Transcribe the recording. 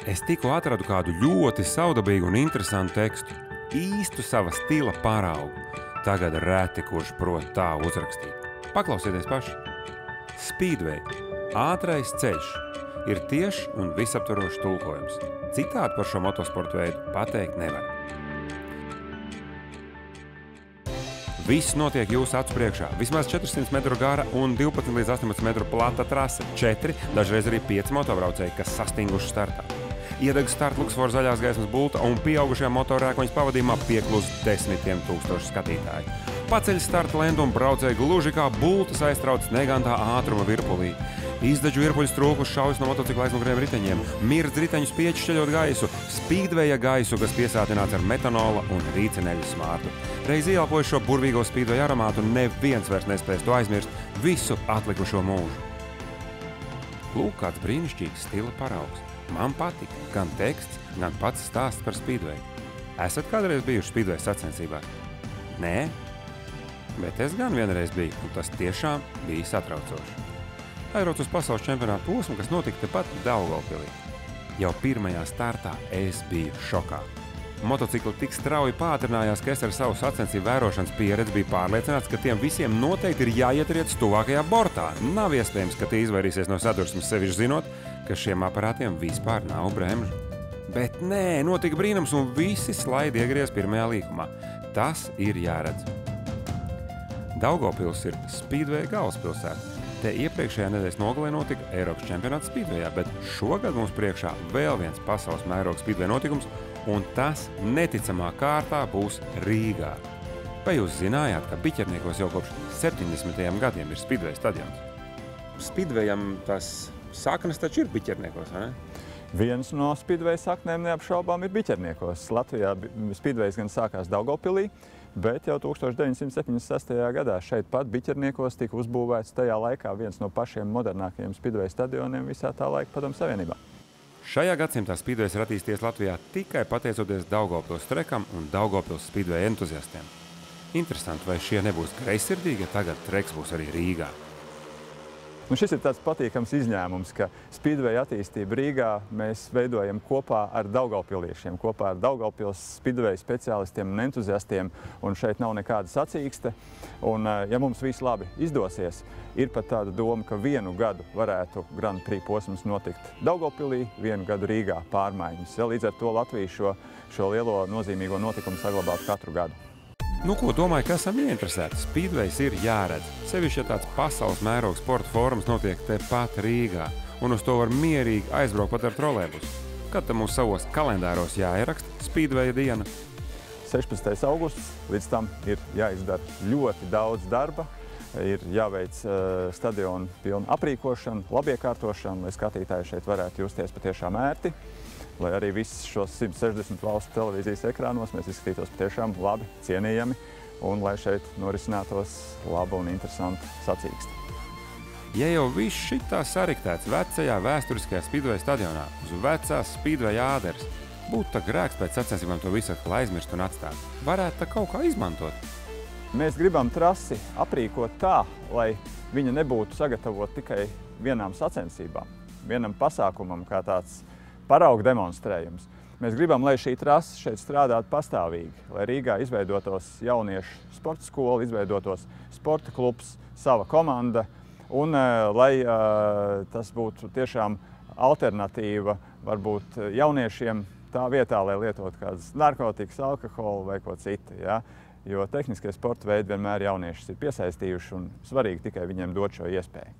Es tikko atradu kādu ļoti saudabīgu un interesantu tekstu, īstu sava stila paraugu. Tagad reti kurš prot tā uzrakstīt. Paklausieties paši. Speedway – ātrais ceļš ir tieši un visaptvarošs tulkojums. Citādi par šo motosportu veidu pateikt nevar. Viss notiek jūsu acu priekšā. Vismaz 400 metru gara un 12 līdz 18 metru plata trase. 4, dažreiz arī 5 motobraucēji, kas sastinguši startā. Iedeg startluksvora zaļās gaismas bulta un pieaugušajā motorrēkoņas pavadījumā pieklust desmitiem tūkstošu skatītāju. Paceļ starta lendu un braucēji gluži kā bultas aiztrauc negantā ātruma virpulī. Izdaģu virpuļu strūkus šaujas no motocikla aizmugurējiem riteņiem, mirdz riteņu spieķi šķeļot gaisu, Speedwaya gaisu, kas piesātināts ar metanola un rīceneļu smārdu. Reiz ieelpojuši šo burvīgo Speedwaya aromātu, neviens vairs nespēs to aizmirst visu atlikušo mūžu. Lūk, kāds brīnišķīgs stila paraugs. Man patika gan teksts, gan pats stāsts par Speedway. Esat kādreiz bijuši Speedway sacensībās? Nē? Bet es gan vienreiz biju, un tas tiešām bija satraucoši. Aizbraucu uz pasaules čempionātu posmu, kas notika tepat Daugavpilī. Jau pirmajā startā es biju šokā. Motocikli tik strauji pātrinājās, ka es ar savu sacensību vērošanas pieredzi biju pārliecināts, ka tiem visiem noteikti ir jāietriec stuvākajā bortā. Nav iespējams, ka tie izvairīsies no sadursmes, sevišķi zinot, ka šiem aparātiem vispār nav bremžu. Bet nē, notika brīnums un visi slaidi iegriez pirmajā līkumā. Tas ir jāredz. Daugavpils ir Speedway galvaspilsēta. Te iepriekšējā nedēļas nogalē notika Eiropas čempionāts Speedwayā, bet šogad mums priekšā vēl viens pasaules mēroga Speedway notikums, un tas neticamā kārtā būs Rīgā. Vai jūs zinājāt, ka Biķerniekos jau kopš 70. gadiem ir Speedway stadions? Speedwayam tas saknes taču ir Biķerniekos, vai ne? Viens no Speedway saknēm neapšaubām ir Biķerniekos. Latvijā Speedways gan sākās Daugavpilī, bet jau 1976. gadā šeit pat Biķerniekos tika uzbūvēts tajā laikā viens no pašiem modernākajiem Speedway stadioniem visā tā laika Padomju Savienībā. Šajā gadsimtā Speedways ir attīstījies Latvijā tikai pateicoties Daugavpils trekam un Daugavpils Speedway entuziastiem. Interesanti, vai šie nebūs greizsirdīgi, ja tagad treks būs arī Rīgā. Šis ir tāds patīkams izņēmums, ka Speedway attīstību Rīgā mēs veidojam kopā ar daugavpiliešiem, kopā ar Daugavpils Speedway speciālistiem un entuziastiem, un šeit nav nekāda sacīkste. Un, ja mums viss labi izdosies, ir pat tāda doma, ka vienu gadu varētu Grand Prix posms notikt Daugavpilī, vienu gadu Rīgā pārmaiņas. Ja, līdz ar to Latvija šo lielo nozīmīgo notikumu saglabātu katru gadu. Nu, ko domāju, ka esam ieinteresēti? Speedways ir jāredz. Sevišķi, ja tāds pasaules mēroga sporta fórums notiek tepat Rīgā, un uz to var mierīgi aizbraukt pat ar trolēbusu. Kad tam mums savos kalendāros jāieraksta Speedway diena? 16. augusts, līdz tam ir jāizdara ļoti daudz darba, ir jāveic stadionu pilnu aprīkošanu, labiekārtošanu, lai skatītāji šeit varētu justies patiešām ērti, lai arī visus šos 160 valstu televīzijas ekrānos mēs izskatītos patiešām labi, cienījami, un lai šeit norisinātos laba un interesanta sacīkste. Ja jau viss šitā sariktēts vecajā vēsturiskajā Speedway stadionā, uz vecās Speedway āderes, būtu tā grēks pēc sacensībām to visu atkal aizmirst un atstāt. Varētu tā kaut kā izmantot. Mēs gribam trasi aprīkot tā, lai viņa nebūtu sagatavot tikai vienām sacensībām, vienam pasākumam kā tāds parauga demonstrējums. Mēs gribam, lai šī trasa šeit strādātu pastāvīgi, lai Rīgā izveidotos jauniešu sporta skola, izveidotos sporta klubs, sava komanda, un lai tas būtu tiešām alternatīva varbūt jauniešiem tā vietā, lai lietot kādas narkotikas, alkoholu vai ko citu. Ja? Jo tehniskie sporta veidi vienmēr jauniešus ir piesaistījuši un svarīgi tikai viņiem dot šo iespēju.